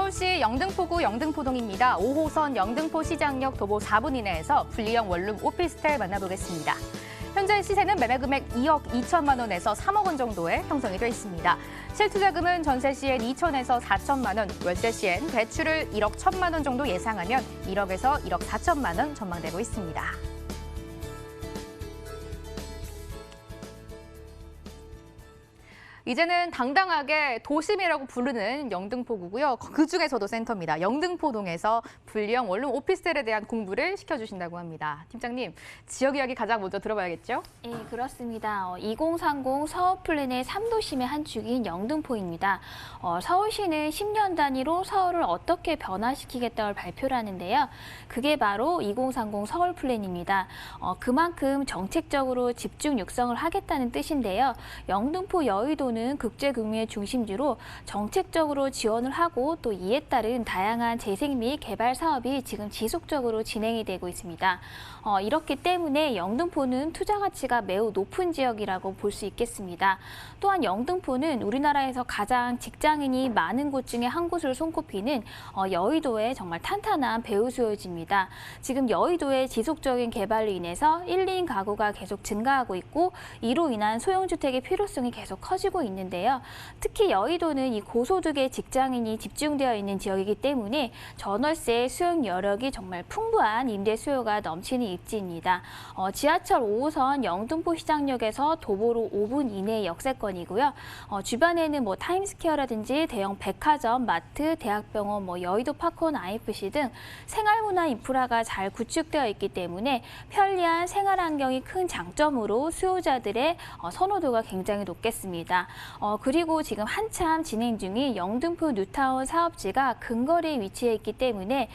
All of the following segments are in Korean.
서울시 영등포구 영등포동입니다. 5호선 영등포 시장역 도보 4분 이내에서 분리형 원룸 오피스텔 만나보겠습니다. 현재 시세는 매매 금액 2억 2천만 원에서 3억 원 정도에 형성이 돼 있습니다. 실투자금은 전세 시엔 2천에서 4천만 원, 월세 시엔 대출을 1억 1천만 원 정도 예상하면 1억에서 1억 4천만 원 전망되고 있습니다. 이제는 당당하게 도심이라고 부르는 영등포구고요. 그중에서도 센터입니다. 영등포동에서 분리형 원룸 오피스텔에 대한 공부를 시켜주신다고 합니다. 팀장님, 지역 이야기 가장 먼저 들어봐야겠죠? 네, 그렇습니다. 2030 서울 플랜의 3도심의 한 축인 영등포입니다. 서울시는 10년 단위로 서울을 어떻게 변화시키겠다고 발표를 하는데요. 그게 바로 2030 서울 플랜입니다. 그만큼 정책적으로 집중 육성을 하겠다는 뜻인데요. 영등포 여의도는 국제금융의 중심지로 정책적으로 지원을 하고 또 이에 따른 다양한 재생 및 개발 사업이 지금 지속적으로 진행이 되고 있습니다. 이렇기 때문에 영등포는 투자 가치가 매우 높은 지역이라고 볼 수 있겠습니다. 또한 영등포는 우리나라에서 가장 직장인이 많은 곳 중에 한 곳을 손꼽히는 여의도의 정말 탄탄한 배후 수요지입니다. 지금 여의도의 지속적인 개발로 인해서 1, 2인 가구가 계속 증가하고 있고 이로 인한 소형주택의 필요성이 계속 커지고 있는데요. 특히 여의도는 이 고소득의 직장인이 집중되어 있는 지역이기 때문에 전월세 수용 여력이 정말 풍부한 임대 수요가 넘치는 입지입니다. 지하철 5호선 영등포 시장역에서 도보로 5분 이내의 역세권이고요. 주변에는 타임스퀘어라든지 대형 백화점, 마트, 대학병원, 여의도 파크원 IFC 등 생활문화 인프라가 잘 구축되어 있기 때문에 편리한 생활 환경이 큰 장점으로 수요자들의 선호도가 굉장히 높겠습니다. 그리고 지금 한참 진행 중인 영등포 뉴타운 사업지가 근거리에 위치해 있기 때문에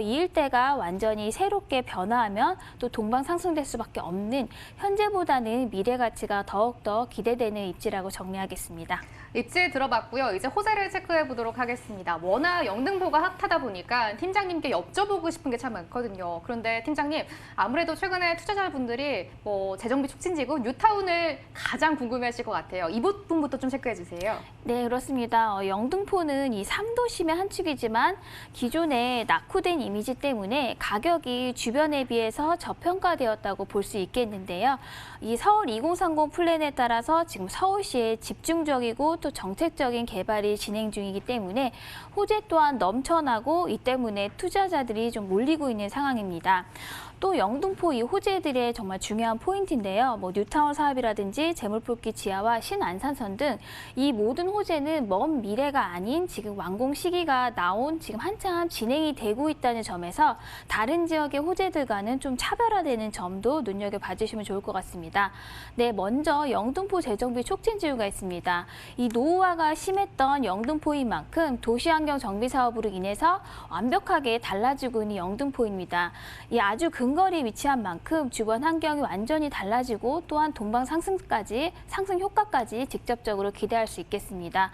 이 일대가 완전히 새롭게 변화하면 또 동방 상승될 수밖에 없는 현재보다는 미래 가치가 더욱더 기대되는 입지라고 정리하겠습니다. 입지 들어봤고요. 이제 호재를 체크해 보도록 하겠습니다. 워낙 영등포가 핫하다 보니까 팀장님께 여쭤보고 싶은 게 참 많거든요. 그런데 팀장님, 아무래도 최근에 투자자분들이 재정비 촉진지구 뉴타운을 가장 궁금해하실 것 같아요. 이 부분부터 좀 체크해 주세요. 네, 그렇습니다. 영등포는 이 3도심의 한 축이지만 기존의 낙후된 이미지 때문에 가격이 주변에 비해서 저평가되었다고 볼 수 있겠는데요. 이 서울 2030 플랜에 따라서 지금 서울시의 집중적이고 또 정책적인 개발이 진행 중이기 때문에 호재 또한 넘쳐나고 이 때문에 투자자들이 좀 몰리고 있는 상황입니다. 또 영등포 이 호재들의 정말 중요한 포인트인데요. 뉴타운 사업이라든지 재물뽑기 지하와 신안산선 등 이 모든 호재는 먼 미래가 아닌 지금 완공 시기가 나온 지금 한참 진행이 되고 있다는 점에서 다른 지역의 호재들과는 좀 차별화되는 점도 눈여겨봐 주시면 좋을 것 같습니다. 네, 먼저 영등포 재정비 촉진지구가 있습니다. 이 노후화가 심했던 영등포인 만큼 도시환경 정비 사업으로 인해서 완벽하게 달라지고 있는 영등포입니다. 이 아주 근거리에 위치한 만큼 주변 환경이 완전히 달라지고 또한 동방 상승 효과까지 직접적으로 기대할 수 있겠습니다.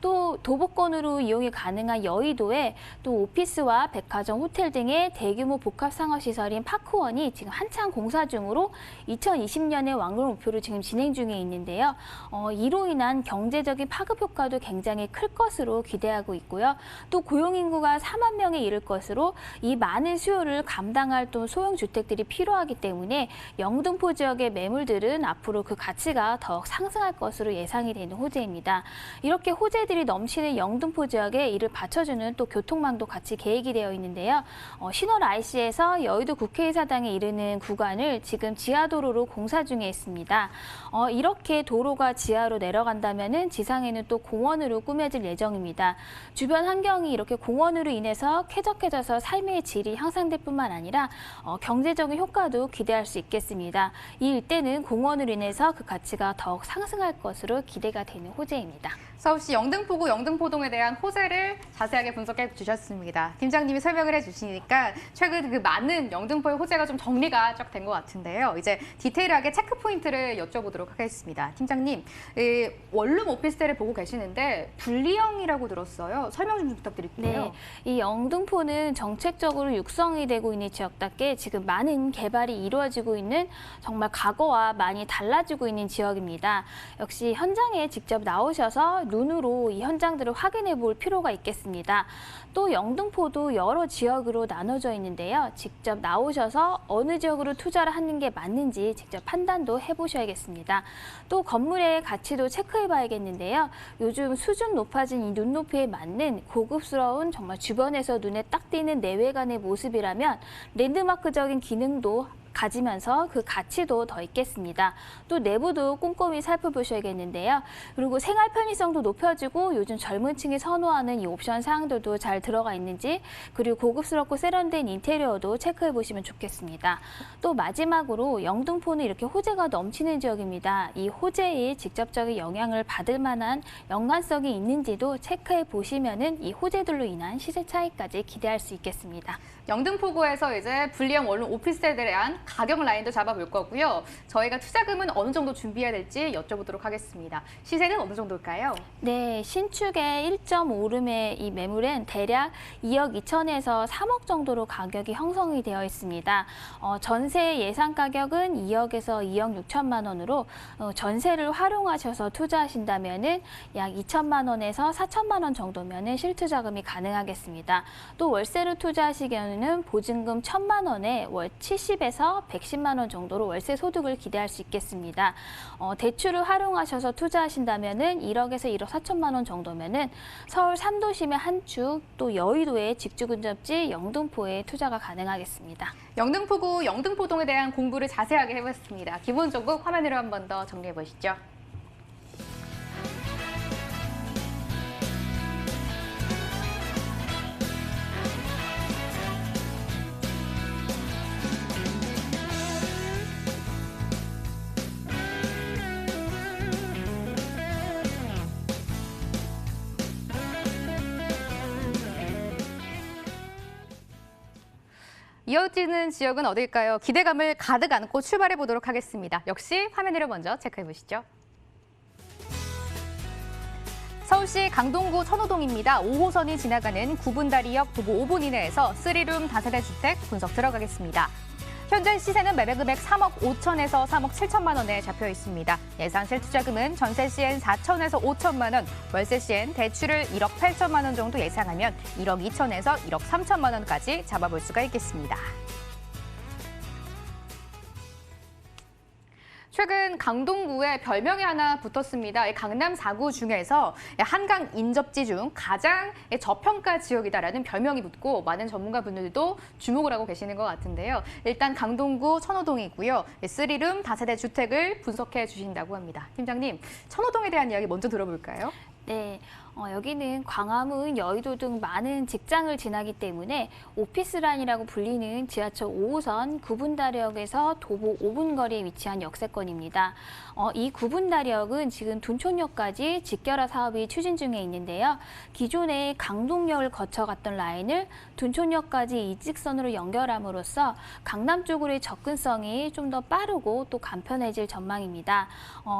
또 도보권으로 이용이 가능한 여의도에 또 오피스와 백화점, 호텔 등의 대규모 복합 상업시설인 파크원이 지금 한창 공사 중으로 2020년에 완공 목표로 지금 진행 중에 있는데요. 이로 인한 경제적인 파급 효과도 굉장히 클 것으로 기대하고 있고요. 또 고용 인구가 4만 명에 이를 것으로 이 많은 수요를 감당할 또 소형 주택들이 필요하기 때문에 영등포 지역의 매물들은 앞으로 그 가치가 더욱 상승할 것으로 예상이 되는 호재입니다. 이렇게 호재들이 넘치는 영등포 지역에 이를 받쳐주는 또 교통망도 같이 계획이 되어 있는데요. 신월 IC에서 여의도 국회의사당에 이르는 구간을 지금 지하도로로 공사 중에 있습니다. 이렇게 도로가 지하로 내려간다면은 지상에는 또 공원으로 꾸며질 예정입니다. 주변 환경이 이렇게 공원으로 인해서 쾌적해져서 삶의 질이 향상될 뿐만 아니라 경제적인 효과도 기대할 수 있겠습니다. 이 일대는 공원으로 인해서 그 가치가 더욱 상승할 것으로 기대가 되는 호재입니다. 서울시 영등포구 영등포동에 대한 호재를 자세하게 분석해 주셨습니다. 팀장님이 설명을 해주시니까 최근 그 많은 영등포의 호재가 좀 정리가 쫙 된 것 같은데요. 이제 디테일하게 체크 포인트를 여쭤보도록 하겠습니다. 팀장님, 원룸 오피스텔을 보고 계시는데 분리형이라고 들었어요. 설명 좀 부탁드릴게요. 네, 이 영등포는 정책적으로 육성이 되고 있는 지역답게 지금 많은 개발이 이루어지고 있는 정말 과거와 많이 달라지고 있는 지역입니다. 역시 현장 현장에 직접 나오셔서 눈으로 이 현장들을 확인해 볼 필요가 있겠습니다. 또 영등포도 여러 지역으로 나눠져 있는데요. 직접 나오셔서 어느 지역으로 투자를 하는 게 맞는지 직접 판단도 해보셔야겠습니다. 또 건물의 가치도 체크해 봐야겠는데요. 요즘 수준 높아진 이 눈높이에 맞는 고급스러운 정말 주변에서 눈에 딱 띄는 내외관의 모습이라면 랜드마크적인 기능도 가지면서 그 가치도 더 있겠습니다. 또 내부도 꼼꼼히 살펴보셔야겠는데요. 그리고 생활 편의성도 높여지고 요즘 젊은 층이 선호하는 이 옵션 사항들도 잘 들어가 있는지, 그리고 고급스럽고 세련된 인테리어도 체크해 보시면 좋겠습니다. 또 마지막으로 영등포는 이렇게 호재가 넘치는 지역입니다. 이 호재에 직접적인 영향을 받을 만한 연관성이 있는지도 체크해 보시면은 이 호재들로 인한 시세 차이까지 기대할 수 있겠습니다. 영등포구에서 이제 불리형 원룸 오피스텔에 대한 가격 라인도 잡아볼 거고요. 저희가 투자금은 어느 정도 준비해야 될지 여쭤보도록 하겠습니다. 시세는 어느 정도일까요? 네, 신축의 1.5룸의 이 매물은 대략 2억 2천에서 3억 정도로 가격이 형성이 되어 있습니다. 전세 예상 가격은 2억에서 2억 6천만 원으로 전세를 활용하셔서 투자하신다면은 약 2천만 원에서 4천만 원 정도면은 실투자금이 가능하겠습니다. 또 월세로 투자하시기 경우는 보증금 1,000만 원에 월 70에서 110만 원 정도로 월세 소득을 기대할 수 있겠습니다. 대출을 활용하셔서 투자하신다면은 1억에서 1억 4천만 원 정도면은 서울 3도심의 한 축, 또 여의도의 직주근접지 영등포에 투자가 가능하겠습니다. 영등포구 영등포동에 대한 공부를 자세하게 해봤습니다. 기본 정보 화면으로 한 번 더 정리해 보시죠. 이어지는 지역은 어딜까요? 기대감을 가득 안고 출발해 보도록 하겠습니다. 역시 화면으로 먼저 체크해 보시죠. 서울시 강동구 천호동입니다. 5호선이 지나가는 9분다리역 도보 5분 이내에서 3룸 다세대 주택 분석 들어가겠습니다. 현재 시세는 매매 금액 3억 5천에서 3억 7천만 원에 잡혀 있습니다. 예상 실투자금은 전세 시엔 4천에서 5천만 원, 월세 시엔 대출을 1억 8천만 원 정도 예상하면 1억 2천에서 1억 3천만 원까지 잡아볼 수가 있겠습니다. 최근 강동구에 별명이 하나 붙었습니다. 강남 4구 중에서 한강 인접지 중 가장 저평가 지역이다라는 별명이 붙고 많은 전문가분들도 주목을 하고 계시는 것 같은데요. 일단 강동구 천호동이고요. 3룸 다세대 주택을 분석해 주신다고 합니다. 팀장님, 천호동에 대한 이야기 먼저 들어볼까요? 네, 여기는 광화문, 여의도 등 많은 직장을 지나기 때문에 오피스라인이라고 불리는 지하철 5호선 9분다리역에서 도보 5분 거리에 위치한 역세권입니다. 이 9분다리역은 지금 둔촌역까지 직결화 사업이 추진 중에 있는데요. 기존의 강동역을 거쳐갔던 라인을 둔촌역까지 이직선으로 연결함으로써 강남 쪽으로의 접근성이 좀 더 빠르고 또 간편해질 전망입니다.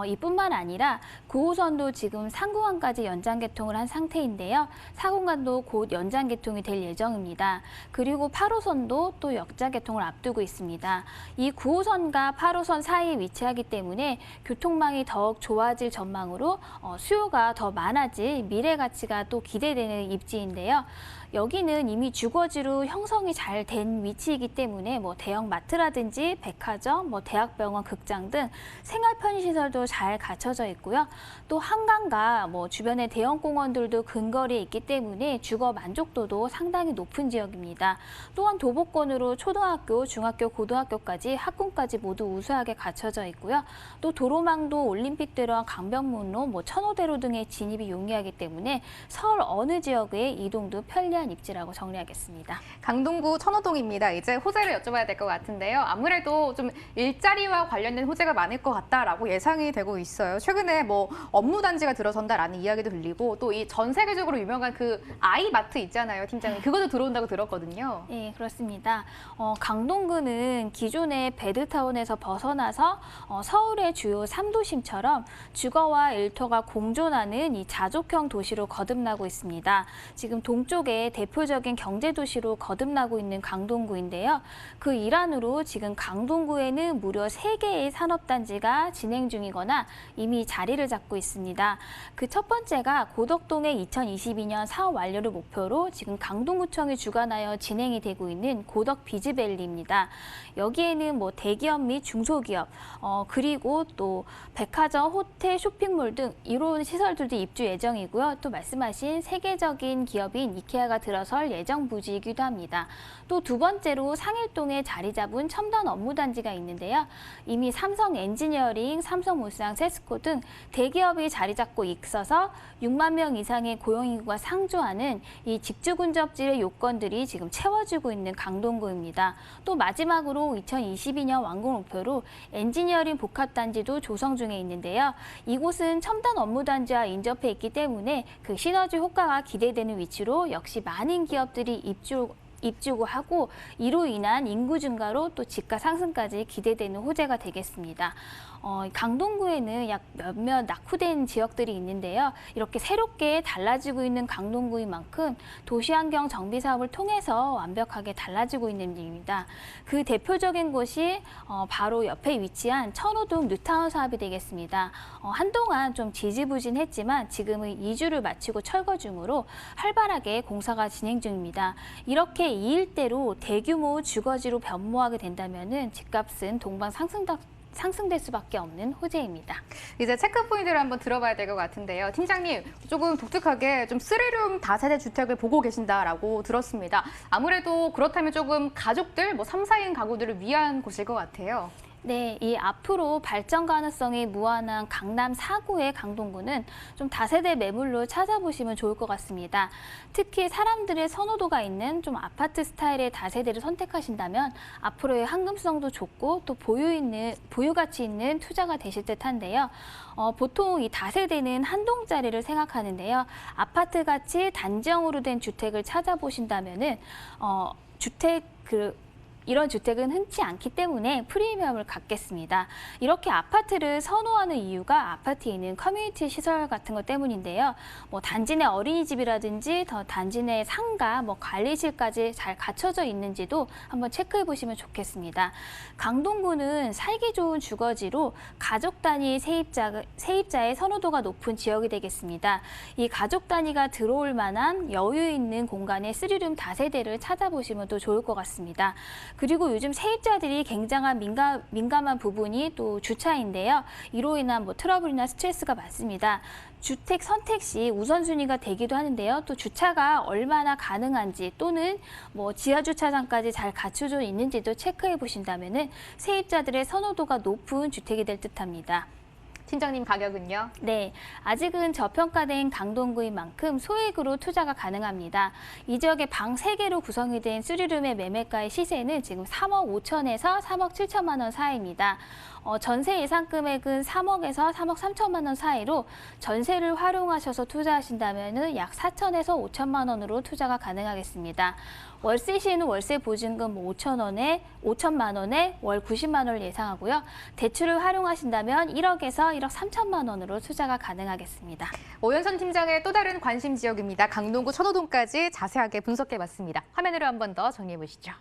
이뿐만 아니라 9호선도 지금 상공항까지 연장 개통을 한 상태인데요. 4공간도 곧 연장 개통이 될 예정입니다. 그리고 8호선도 또 역자 개통을 앞두고 있습니다. 이 9호선과 8호선 사이에 위치하기 때문에 교통망이 더욱 좋아질 전망으로 수요가 더 많아질 미래 가치가 또 기대되는 입지인데요. 여기는 이미 주거지로 형성이 잘 된 위치이기 때문에 뭐 대형 마트라든지 백화점, 대학병원, 극장 등 생활 편의시설도 잘 갖춰져 있고요. 또 한강과 주변의 대형 공원들도 근거리에 있기 때문에 주거 만족도도 상당히 높은 지역입니다. 또한 도보권으로 초등학교, 중학교, 고등학교까지 학군까지 모두 우수하게 갖춰져 있고요. 또 도로망도 올림픽대로와 강변북로, 천호대로 등의 진입이 용이하기 때문에 서울 어느 지역의 이동도 편리한 입지라고 정리하겠습니다. 강동구 천호동입니다. 이제 호재를 여쭤봐야 될 것 같은데요. 아무래도 좀 일자리와 관련된 호재가 많을 것 같다라고 예상이 되고 있어요. 최근에 업무단지가 들어선다라는 이야기도 들리고 또 이 전 세계적으로 유명한 그 아이마트 있잖아요, 팀장님. 그것도 들어온다고 들었거든요. 네, 그렇습니다. 강동구는 기존의 베드타운에서 벗어나서 서울의 주요 3도심처럼 주거와 일터가 공존하는 이 자족형 도시로 거듭나고 있습니다. 지금 동쪽에 지역의 대표적인 경제도시로 거듭나고 있는 강동구인데요. 그 일환으로 지금 강동구에는 무려 3개의 산업단지가 진행 중이거나 이미 자리를 잡고 있습니다. 그 첫 번째가 고덕동의 2022년 사업 완료를 목표로 지금 강동구청이 주관하여 진행이 되고 있는 고덕 비즈밸리입니다. 여기에는 뭐 대기업 및 중소기업, 그리고 또 백화점, 호텔, 쇼핑몰 등 이런 시설들도 입주 예정이고요. 또 말씀하신 세계적인 기업인 이케아가 들어설 예정 부지이기도 합니다. 또 두 번째로 상일동에 자리 잡은 첨단 업무단지가 있는데요. 이미 삼성 엔지니어링, 삼성물산, 세스코 등 대기업이 자리 잡고 있어서 6만 명 이상의 고용인구가 상주하는 이 직주근접지의 요건들이 지금 채워지고 있는 강동구입니다. 또 마지막으로 2022년 완공 목표로 엔지니어링 복합단지도 조성 중에 있는데요. 이곳은 첨단 업무단지와 인접해 있기 때문에 그 시너지 효과가 기대되는 위치로 역시 많은 기업들이 입주하고 이로 인한 인구 증가로 또 집가 상승까지 기대되는 호재가 되겠습니다. 강동구에는 약 몇몇 낙후된 지역들이 있는데요. 이렇게 새롭게 달라지고 있는 강동구인 만큼 도시환경 정비 사업을 통해서 완벽하게 달라지고 있는 일입니다. 그 대표적인 곳이 바로 옆에 위치한 천호동 뉴타운 사업이 되겠습니다. 한동안 좀 지지부진했지만 지금은 이주를 마치고 철거 중으로 활발하게 공사가 진행 중입니다. 이렇게 이 일대로 대규모 주거지로 변모하게 된다면 집값은 동반 상승될 수밖에 없는 호재입니다. 이제 체크 포인트를 한번 들어봐야 될 것 같은데요. 팀장님, 조금 독특하게 좀 3룸 다세대 주택을 보고 계신다라고 들었습니다. 아무래도 그렇다면 조금 가족들, 3, 4인 가구들을 위한 곳일 것 같아요. 네, 이 앞으로 발전 가능성이 무한한 강남 4구의 강동구는 좀 다세대 매물로 찾아보시면 좋을 것 같습니다. 특히 사람들의 선호도가 있는 좀 아파트 스타일의 다세대를 선택하신다면 앞으로의 황금성도 좋고 또 보유 가치 있는 투자가 되실 듯한데요. 보통 이 다세대는 한 동짜리를 생각하는데요. 아파트 같이 단지형으로 된 주택을 찾아보신다면은 이런 주택은 흔치 않기 때문에 프리미엄을 갖겠습니다. 이렇게 아파트를 선호하는 이유가 아파트에 있는 커뮤니티 시설 같은 것 때문인데요. 단지 내 어린이집이라든지 단지 내 상가, 관리실까지 잘 갖춰져 있는지도 한번 체크해 보시면 좋겠습니다. 강동구는 살기 좋은 주거지로 가족 단위 세입자의 선호도가 높은 지역이 되겠습니다. 이 가족 단위가 들어올 만한 여유 있는 공간의 3룸 다세대를 찾아보시면 또 좋을 것 같습니다. 그리고 요즘 세입자들이 굉장한 민감한 부분이 또 주차인데요. 이로 인한 트러블이나 스트레스가 많습니다. 주택 선택 시 우선순위가 되기도 하는데요. 또 주차가 얼마나 가능한지 또는 지하 주차장까지 잘 갖춰져 있는지도 체크해 보신다면은 세입자들의 선호도가 높은 주택이 될 듯합니다. 팀장님, 가격은요? 네, 아직은 저평가된 강동구인 만큼 소액으로 투자가 가능합니다. 이 지역에 방 3개로 구성이 된 3룸의 매매가의 시세는 지금 3억 5천에서 3억 7천만 원 사이입니다. 전세 예상 금액은 3억에서 3억 3천만 원 사이로 전세를 활용하셔서 투자하신다면 약 4천에서 5천만 원으로 투자가 가능하겠습니다. 월세 시에는 월세 보증금 5천만 원에 월 90만 원을 예상하고요. 대출을 활용하신다면 1억에서 1억 3천만 원으로 투자가 가능하겠습니다. 오연선 팀장의 또 다른 관심 지역입니다. 강동구 천호동까지 자세하게 분석해봤습니다. 화면으로 한 번 더 정리해보시죠.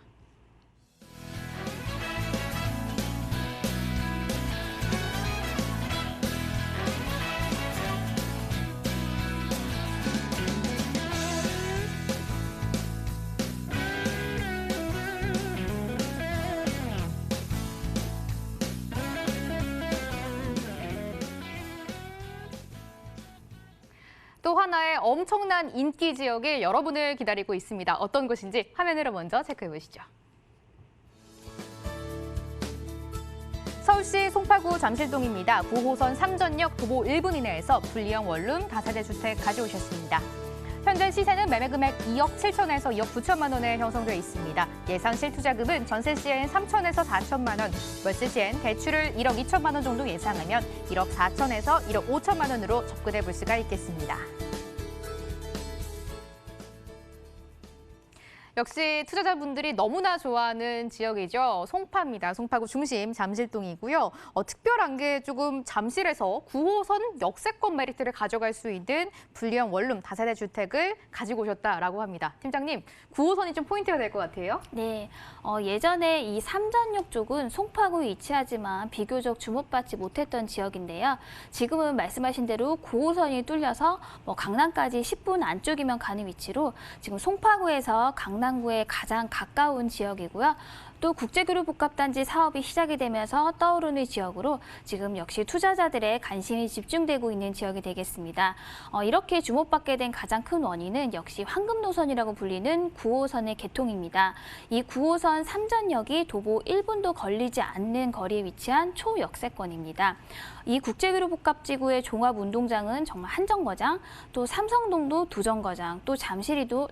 또 하나의 엄청난 인기 지역이 여러분을 기다리고 있습니다. 어떤 곳인지 화면으로 먼저 체크해 보시죠. 서울시 송파구 잠실동입니다. 9호선 3전역 도보 1분 이내에서 분리형 원룸 다세대 주택 가져오셨습니다. 현재 시세는 매매 금액 2억 7천에서 2억 9천만 원에 형성되어 있습니다. 예상 실투자금은 전세 시엔 3천에서 4천만 원, 월세 시엔 대출을 1억 2천만 원 정도 예상하면 1억 4천에서 1억 5천만 원으로 접근해 볼 수가 있겠습니다. 역시 투자자분들이 너무나 좋아하는 지역이죠. 송파입니다. 송파구 중심 잠실동이고요. 특별한 게 조금 잠실에서 9호선 역세권 메리트를 가져갈 수 있는 분리형 원룸 다세대 주택을 가지고 오셨다라고 합니다. 팀장님, 9호선이 좀 포인트가 될 것 같아요. 네, 예전에 이 삼전역 쪽은 송파구에 위치하지만 비교적 주목받지 못했던 지역인데요. 지금은 말씀하신 대로 9호선이 뚫려서 강남까지 10분 안쪽이면 가는 위치로 지금 송파구에서 강남구에 가장 가까운 지역이고요. 또 국제그룹 복합단지 사업이 시작이 되면서 떠오르는 지역으로 지금 역시 투자자들의 관심이 집중되고 있는 지역이 되겠습니다. 이렇게 주목받게 된 가장 큰 원인은 역시 황금 노선이라고 불리는 9호선의 개통입니다. 이 9호선 삼전역이 도보 1분도 걸리지 않는 거리에 위치한 초역세권입니다. 이 국제그룹 복합지구의 종합운동장은 정말 한 정거장, 또 삼성동도 두 정거장, 또 잠실도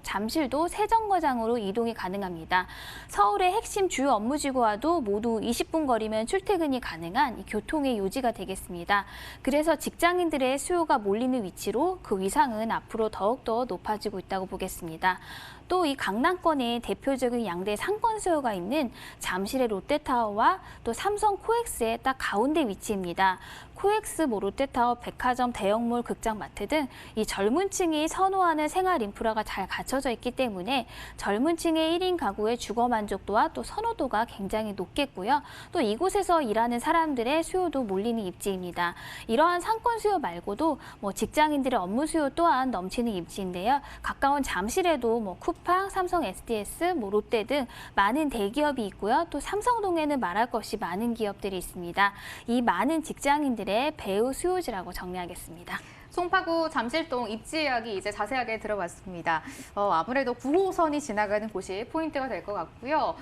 세 정거장으로 이동이 가능합니다. 서울의 핵심 주요 업무지구와도 모두 20분 거리면 출퇴근이 가능한 이 교통의 요지가 되겠습니다. 그래서 직장인들의 수요가 몰리는 위치로 그 위상은 앞으로 더욱더 높아지고 있다고 보겠습니다. 또 이 강남권의 대표적인 양대 상권 수요가 있는 잠실의 롯데타워와 또 삼성 코엑스의 딱 가운데 위치입니다. 코엑스, 롯데타워, 백화점, 대형몰, 극장, 마트 등 이 젊은 층이 선호하는 생활 인프라가 잘 갖춰져 있기 때문에 젊은 층의 1인 가구의 주거 만족도와 또 선호도가 굉장히 높겠고요. 또 이곳에서 일하는 사람들의 수요도 몰리는 입지입니다. 이러한 상권 수요 말고도 직장인들의 업무 수요 또한 넘치는 입지인데요. 가까운 잠실에도 쿠팡, 삼성 SDS, 롯데 등 많은 대기업이 있고요. 또 삼성동에는 말할 것 없이 많은 기업들이 있습니다. 이 많은 직장인들의 배후 수요지라고 정리하겠습니다. 송파구 잠실동 입지 이야기 이제 자세하게 들어봤습니다. 아무래도 9호선이 지나가는 곳이 포인트가 될 것 같고요.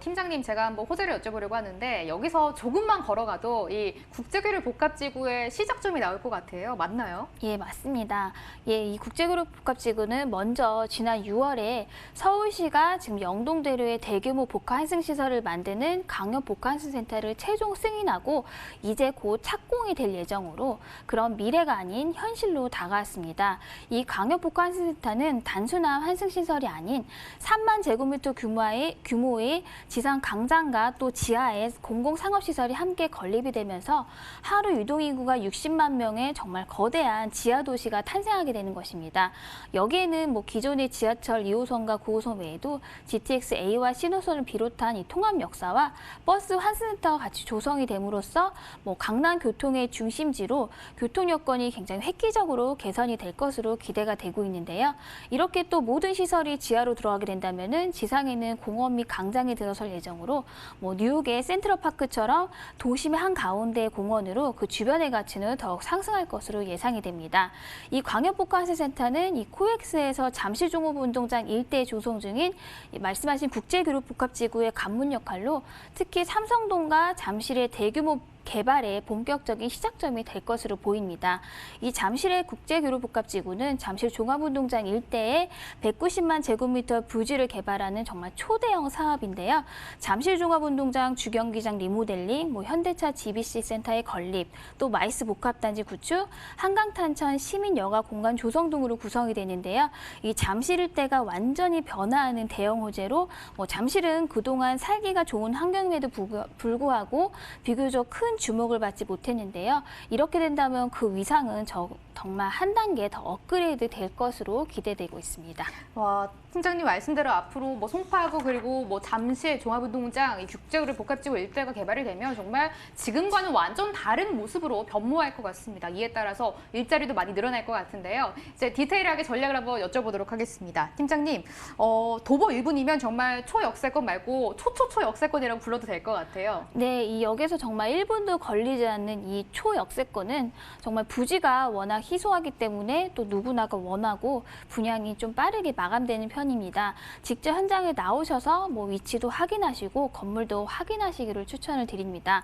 팀장님, 제가 한번 호재를 여쭤보려고 하는데 여기서 조금만 걸어가도 이 국제그룹 복합지구의 시작점이 나올 것 같아요. 맞나요? 예, 맞습니다. 예, 이 국제그룹 복합지구는 먼저 지난 6월에 서울시가 지금 영동대로에 대규모 복합환승시설을 만드는 강역복합환승센터를 최종 승인하고 이제 곧 착공이 될 예정으로 그런 미래가 아닌 현실로 다가왔습니다. 이 강역복합환승센터는 단순한 환승시설이 아닌 3만 제곱미터 규모의 지상 강장과 또 지하에 공공상업시설이 함께 건립이 되면서 하루 유동인구가 60만 명의 정말 거대한 지하도시가 탄생하게 되는 것입니다. 여기에는 기존의 지하철 2호선과 9호선 외에도 GTX A와 C노선을 비롯한 이 통합 역사와 버스 환승센터가 같이 조성이 됨으로써 강남 교통의 중심지로 교통 여건이 굉장히 획기적으로 개선이 될 것으로 기대가 되고 있는데요. 이렇게 또 모든 시설이 지하로 들어가게 된다면은 지상에는 공원 및 강장이 들어설 예정으로 뉴욕의 센트럴파크처럼 도심의 한가운데 공원으로 그 주변의 가치는 더욱 상승할 것으로 예상이 됩니다. 이 광역복합환승센터는 이 코엑스에서 잠실종합운동장 일대에 조성 중인 말씀하신 국제그룹 복합지구의 관문 역할로 특히 삼성동과 잠실의 대규모 개발의 본격적인 시작점이 될 것으로 보입니다. 이 잠실의 국제교류 복합지구는 잠실 종합운동장 일대에 190만 제곱미터 부지를 개발하는 정말 초대형 사업인데요. 잠실 종합운동장 주경기장 리모델링, 현대차 GBC 센터의 건립, 또 마이스 복합단지 구축, 한강탄천 시민여가 공간 조성 등으로 구성이 되는데요. 이 잠실 일대가 완전히 변화하는 대형 호재로 잠실은 그동안 살기가 좋은 환경임에도 불구하고 비교적 큰 주목을 받지 못했는데요. 이렇게 된다면 그 위상은 정말 한 단계 더 업그레이드 될 것으로 기대되고 있습니다. 와, 팀장님 말씀대로 앞으로 송파구 그리고 잠실 종합운동장 이 국제그룹 복합지구 일대가 개발이 되면 정말 지금과는 완전 다른 모습으로 변모할 것 같습니다. 이에 따라서 일자리도 많이 늘어날 것 같은데요. 이제 디테일하게 전략을 한번 여쭤보도록 하겠습니다. 팀장님, 도보 1분이면 정말 초역세권 말고 초초초역세권이라고 불러도 될 것 같아요. 네, 이 역에서 정말 1분도 걸리지 않는 이 초역세권은 정말 부지가 워낙 희소하기 때문에 또 누구나가 원하고 분양이 좀 빠르게 마감되는 편입니다. 직접 현장에 나오셔서 위치도 확인하시고 건물도 확인하시기를 추천을 드립니다.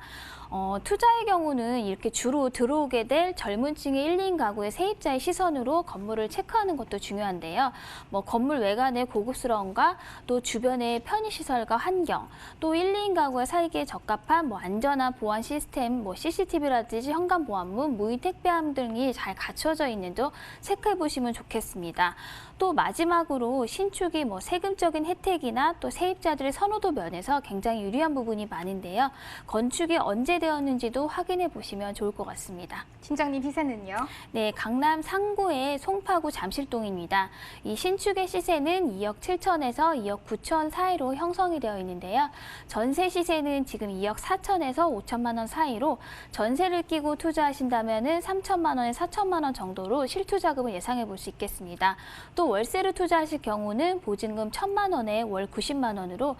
투자의 경우는 이렇게 주로 들어오게 될 젊은 층의 1, 2인 가구의 세입자의 시선으로 건물을 체크하는 것도 중요한데요. 건물 외관의 고급스러움과 또 주변의 편의시설과 환경, 또 1, 2인 가구가 살기에 적합한 안전한 보안 시스템, CCTV라든지 현관보안문, 무인 택배함 등이 잘 갖춰져 있는지 체크해 보시면 좋겠습니다. 또 마지막으로 신축이 세금적인 혜택이나 또 세입자들의 선호도 면에서 굉장히 유리한 부분이 많은데요. 건축이 언제 되었는지도 확인해 보시면 좋을 것 같습니다. 팀장님 시세는요? 네, 강남 상구의 송파구 잠실동입니다. 이 신축의 시세는 2억 7천에서 2억 9천 사이로 형성이 되어 있는데요. 전세 시세는 지금 2억 4천에서 5천만 원 사이로 전세를 끼고 투자하신다면 3천만 원에서 4천만 원 정도로 실투자금을 예상해 볼 수 있겠습니다. 또 월세로 투자하실 경우는 보증금 1천만 원에 월 90만 원으로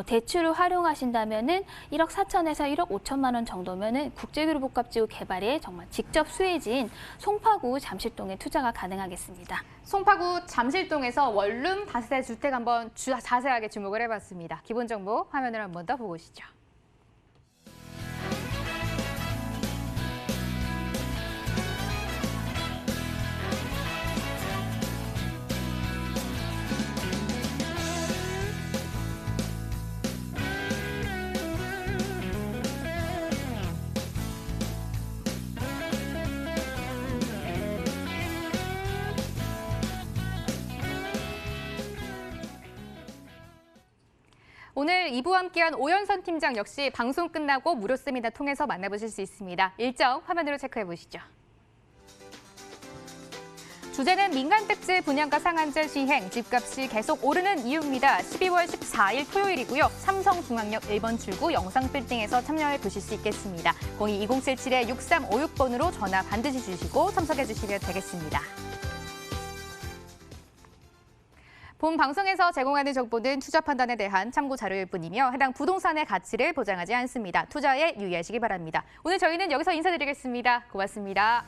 대출을 활용하신다면 1억 4천에서 1억 5천만 원 정도면 국제그룹복합지구 개발에 정말 직접 수혜지인 송파구 잠실동에 투자가 가능하겠습니다. 송파구 잠실동에서 원룸 다세대 주택 한번 자세하게 주목을 해봤습니다. 기본 정보 화면을 한번 더 보고 오시죠. 오늘 2부 함께한 오연선 팀장 역시 방송 끝나고 무료 세미나 통해서 만나보실 수 있습니다. 일정 화면으로 체크해 보시죠. 주제는 민간택지 분양가 상한제 시행, 집값이 계속 오르는 이유입니다. 12월 14일 토요일이고요. 삼성중앙역 1번 출구 영상빌딩에서 참여해 보실 수 있겠습니다. 02-2077-6356번으로 전화 반드시 주시고 참석해 주시면 되겠습니다. 본 방송에서 제공하는 정보는 투자 판단에 대한 참고 자료일 뿐이며 해당 부동산의 가치를 보장하지 않습니다. 투자에 유의하시기 바랍니다. 오늘 저희는 여기서 인사드리겠습니다. 고맙습니다.